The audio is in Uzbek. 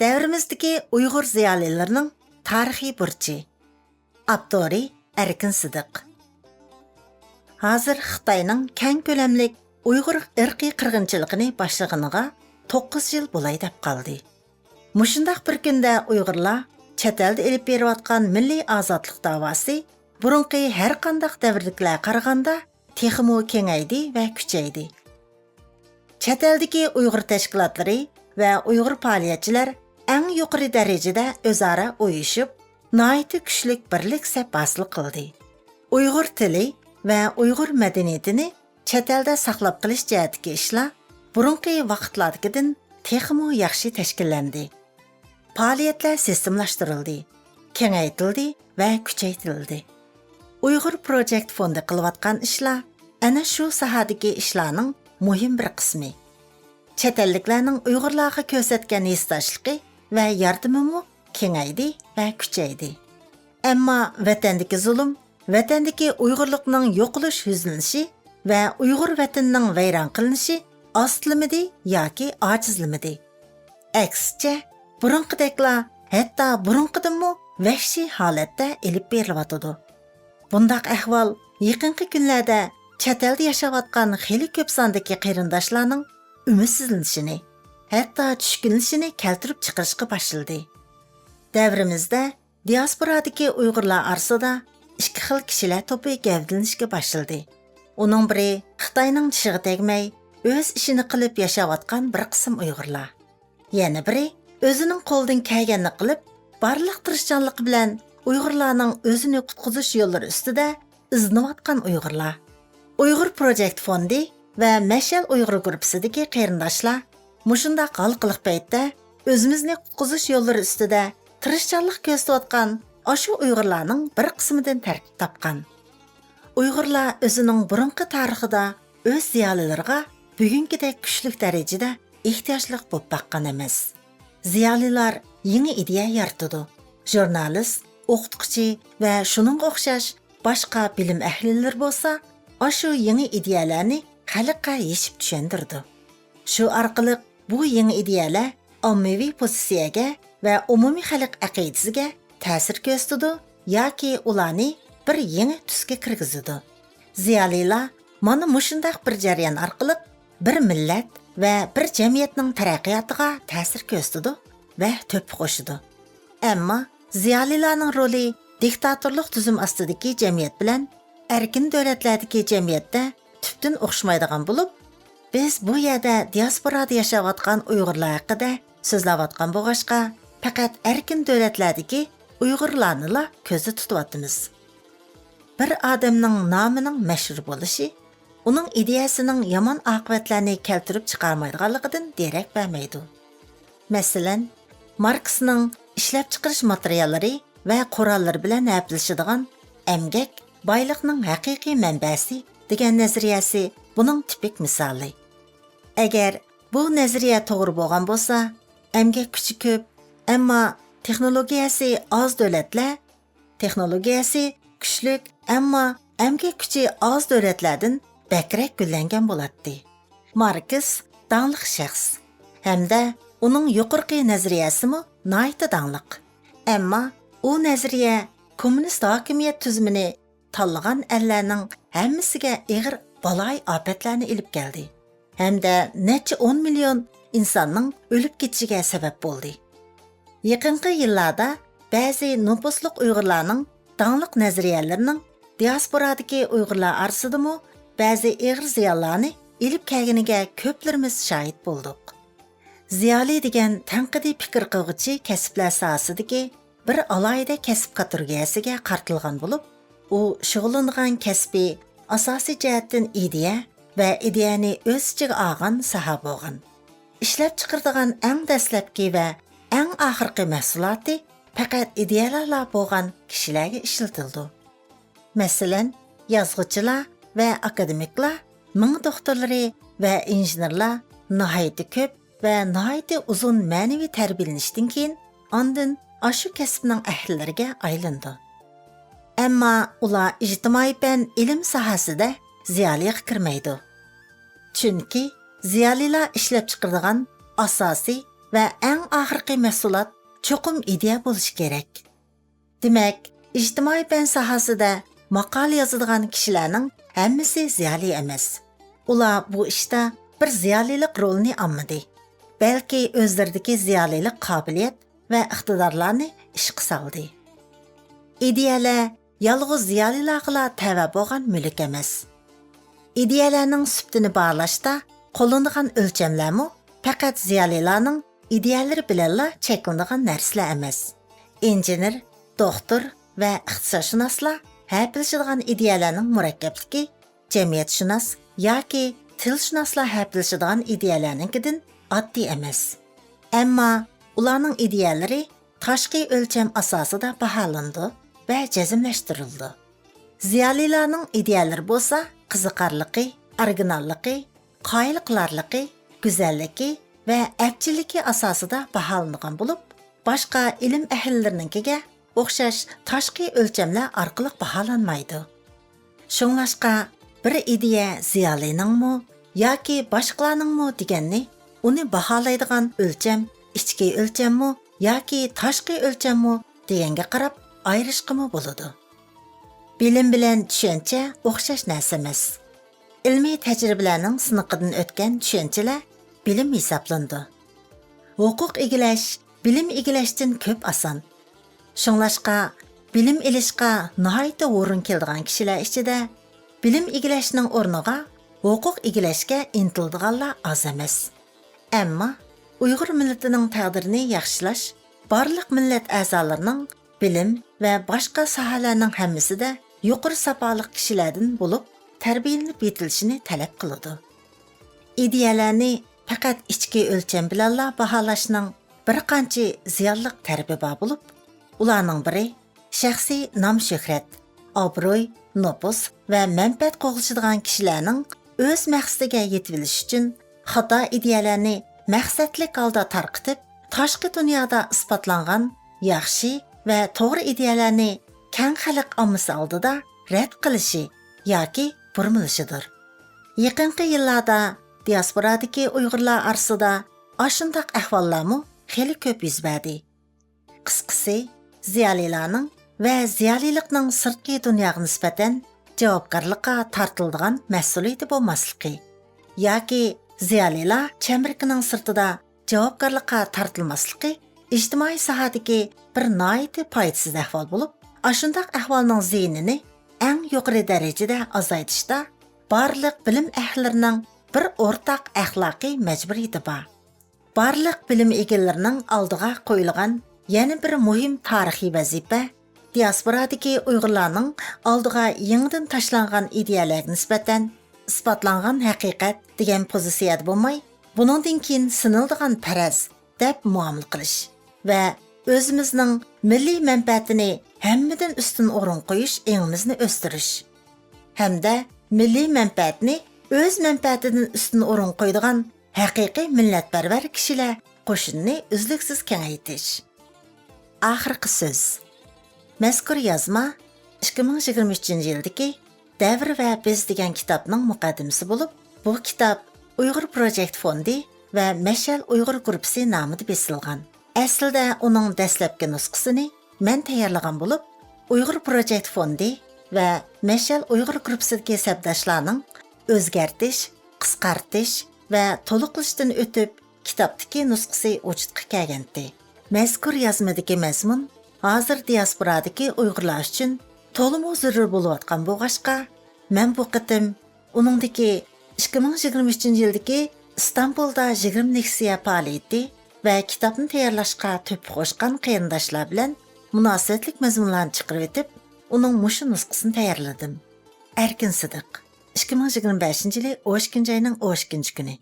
Davrimizdagi Uyg'ur ziyolilarining tarixiy burchi. Abdori Erkin Sidiq. Hozir Xitoyning keng ko'lamlik Uyg'ur irqiy qirg'inchiligini boshlaganiga 9 yil bo'lay deb qoldi. Mushundaq bir kunda Uyg'urlar chet elda elib berayotgan milliy ozodlik da'vosi burunqi har qandaq davrliklar qaraganda texmo kengaydi va kuchaydi. Chet eldagi Uyg'ur tashkilotlari va Uyg'ur faoliyatchilar eng yuqori darajada o'zaro o'yishib, nihoyatda kuchli birlik sap hosil qildi. Uyg'ur tili va Uyg'ur madaniyatini chet elda saqlab qilish jihatidagi ishlar burunqi vaqtlardagidan texmo yaxshi tashkillandi. Faoliyatlar sistemlashtirildi, kengaytirildi va kuchaytirildi. Uyg'ur Project fondi qilayotgan ishlar ana shu sohadagi ishlarning muhim bir qismi. Chet elliklarning Uyg'urlarga ko'rsatgan hissdoshligi va yordamimi kengaydi va kuchaydi. Ammo vatandagi zulm, vatandagi Uyg'urlikning yo'qolish yuzlanishi va Uyg'ur vatanining vayron qilinishi ostlimidi yoki ojizlimidi. Aksicha, burunqideklar hatto burunqidanmi vahshiy holatda elib berilyotdi. Bundaq ahvol yaqinqi kunlarda chet elda yashayotgan xeyli ko'p sondagi qarindoshlarning umidsizlanishini, hatto tushkunlashini keltirib chiqarishga boshladi. Davrimizda diasporadagi Uyg'urlar orasida ikki xil kishilar to'pi gavdalanishga boshladi. Uning biri Xitoyning tishiga tegmay, o'z ishini qilib yashayotgan bir qism Uyg'urlar. Yana biri o'zining qo'ldan kelganini qilib, barliq tirishchanligi bilan Uyg'urlarning o'zini qutqizish yo'llari ustida izlanayotgan Uyg'urlar. Uyg'ur Project fondi va Mashal Uyg'ur guruhisidagi qarindoshlar mushunda qalqiliq paytda o'zimizni qutqizish yo'llari ustida tirishchanlik ko'rsatayotgan oshu Uyg'urlarning bir qismidan tarkib topgan. Uyg'urlar o'zining burunqi tarixida o'z ziyolilariga bugungidek kuchli darajada ehtiyojli bo'lib baqqan emas. Ziyolilar yangi ideya yaratdi. Jurnalist, o'qituvchi va shuning o'xshash boshqa bilim ahlilar bo'lsa, oshu yangi ideyalarni xalqqa yechib tushundirdi. Shu orqali bu yangi ideyalar ommaviy pozitsiyaga va umumiy xalq aqidasiga ta'sir ko'rsatdi yoki ularni bir yangi tusga kirgizdi. Ziyolilar mana mushundaq bir jarayon orqali bir millat va bir jamiyatning taraqqiyotiga ta'sir ko'rsatdi va to'p qo'shdi. Ammo ziyolilarning roli diktatorlik tuzum ostidagi jamiyat bilan erkin davlatlardagi jamiyatda tubdan o'xshamaydigan bo'lib, biz bu yerda diasporada yashayotgan Uyg'urlar haqida so'zlayotgan bo'lg'ashqa, faqat erkin davlatlardagi Uyg'urlarni ko'zda tutyapmiz. Bir odamning nomining mashhur bo'lishi uning ideyasining yomon oqibatlarni keltirib chiqarmaydiganligidan derak bermaydi. Masalan, Marksning ishlab chiqarish materiallari va qurollari bilan hafilashadigan emgak boyliqning haqiqiy manbasi degan nazariyasi buning tipik misoli. Agar bu nazariya to'g'ri bo'lgan bo'lsa, emgak kuchi ko'p, ammo texnologiyasi oz davlatlar, texnologiyasi kuchli, ammo emgak kuchi oz davlatlardan bakrak gullangan bo'ladi. Marks dangliq shaxs hamda uning yuqorqi nazariyasimi nihoyatda dangliq. Ammo u nazariya kommunist hokimiyat tuzumini tanlagan ellarning hammasiga ig'ir baloy ofatlarni ilib keldi. Hamda necha 10 million insonning o'lib ketishiga sabab bo'ldi. Yaqinqi yillarda ba'zi nupusli Uyg'urlarning dangliq nazariyalarining diasporadagi Uyg'urlar orasidami ba'zi ig'ir ziyonlarni ilib kelganiga ko'plarimiz shohid bo'ldik. Ziyoli degan tanqidiy fikr qilg'uchi kasblar sohasidagi bir alohida kasb kategoriyasiga qartilgan bo'lib, u shug'ullangan kasbi asosiy jihatdan ideya va ideyani o'z ichiga olgan soha bo'lgan. Ishlab chiqaradigan eng dastlabki va eng oxirgi mahsuloti faqat ideyalar bo'lgan kishilarga ishlatildi. Masalan, yozuvchilar va akademiklar, ming doktorlari va injenerlar nihoyatda ko'p va nihoyatda uzun ma'naviy tarbiyalanishdan keyin ondan ashu kasbning ahllariga aylandi. Ammo ular ijtimoiy fan ilm sohasida ziyoliga kirmaydi. Chunki ziyolilar ishlab chiqaradigan asosiy va eng oxirgi mahsulot cho'qim ideya bo'lishi kerak. Demak, ijtimoiy fan sohasida maqola yozadigan kishilarning hammasi ziyoli emas. Ular bu ishda bir ziyolilik rolini olmadi. Balki o'zlaridagi ziyolilik qobiliyat va iqtidorlarni ishga soldi. Ideyalar yolg'iz ziyolilarga tava bo'lgan mulk emas. İdeyalarning sifatini bağlashda qo'llanadigan o'lchamlarmi faqat ziyolilarning ideyalari bilanla cheklanadigan narsalar emas. Injener, doktor va iqtisodshunoslar hal qilishadigan ideyalarning murakkabligi jamiyatshunos yoki tilshunoslar hal qilishadigan ideyalarninkidan oddiy emas. Ammo ularning ideyalari tashqi o'lcham asosida baholandi va jazmlashtirildi. Ziyolilarning ideyalari bo'lsa qiziqarligi, originalligi, qoyil qilarligi, go'zalligi va apchilligi asosida baholangan bo'lib, boshqa ilm ahllarininkiga o'xshash tashqi o'lchamlar orqali baholanmaydi. Shunglashqa bir ideya ziyolininmi yoki boshqalarningmi deganni uni baholaydigan o'lcham ichki o'lchammi yoki tashqi o'lchammi deganga qarab ayrishqimi bo'ladi. Bilim bilan tushuncha o'xshash narsa emas. Ilmiy tajribalarning siniqidan o'tgan tushunchalar bilim hisoblandi. Huquq egilash bilim egilashdan ko'p oson. Shunglashqa bilim ilishqa nihoyatda o'rin keladigan kishilar ichida bilim egilashning o'rniga huquq egilashga intiladiganlar oz emas. Ammo Uyg'ur millatining taqdirini yaxshilash barliq millat a'zolarining bilim va boshqa sohalarning hammasida yuqori safoliq kishilardan bo'lib tarbiyalanib yetilishini talab qiladi. Ideyalarni faqat ichki o'lcham bilanla baholashning bir qancha ziyonliq tarbi bor bo'lib, ularning biri shaxsiy nom-shuhrat, obro'y, nopus va manfaat qo'g'ishadigan kishilarning o'z maqsadiga yetib olish uchun xato ideyalarni maqsadlik holda tarqitib, tashqi dunyoda isbotlangan yaxshi va to'g'ri ideyalarni keng xalq ommasi oldida rad qilishi yoki burmilishidir. Yaqinqi yillarda diasporadagi Uyg'urlar orasida ashundaq ahvollarmi xeli ko'p yuz berdi. Qisqasi, ziyolilarning va ziyolilikning sirtqi dunyoga nisbatan javobgarlikqa tortiladigan mas'uliyati bo'lmasligi yoki ziyolilar chamrikining sirtida javobgarlikqa tortilmasligi ijtimoiy sohadagi bir noiti foydasiz ahvol bo'lib, ashundaq ahvolning ziynini eng yuqori darajada azaytishda barliq bilim ahllarining bir o'rtaq axloqiy majburiyati bor. Barliq bilim egalarining oldiga qo'yilgan yana bir muhim tarixiy vazifa diasporadagi Uyg'urlarning oldiga yangidan tashlangan ideyalarga nisbatan isbotlangan haqiqat degan pozitsiyada bo'lmay, buningdan keyin sinildigan faraz deb muomala qilish va o'zimizning milliy manfaatini hammadan ustun o'rin qo'yish engimizni o'stirish hamda milliy manfaatni o'z manfaatidan ustun o'rin qo'yadigan haqiqiy millatparvar kishilar qo'shinni uzluksiz kengaytirish. Oxirgi so'z. Mazkur yozma 2023-yildagi Davr va biz degan kitobning muqaddimasi bo'lib, bu kitob Uyg'ur Project Fondi va Mashal Uyg'ur guruhi nomida besilgan. Aslida uning dastlabki nusxasini men tayyorlagan bo'lib, Uyg'ur Project Fondi va Mashal Uyg'ur guruhisidagi sabdoshlarning o'zgartish, qisqartish va to'liqlashdan o'tib kitobdagi nusxasi vujudga kelgandi. Mazkur yozmadagi mazmun hozir diasporadagi Uyg'urlar uchun to'liq zarur bo'layotgan bo'lg'ashqa, men bu qitim uningdagi 2023-yildagi Istanbulda 20 leksiya faoliyati va kitobni tayyorlashga to'p qo'shgan qarindoshlar bilan munosabatlik mazmunlarni chiqarib etib, uning mushu nusxasini tayyorladim. Erkin Sidiq 2025-yili 12 oyning 12 kuni.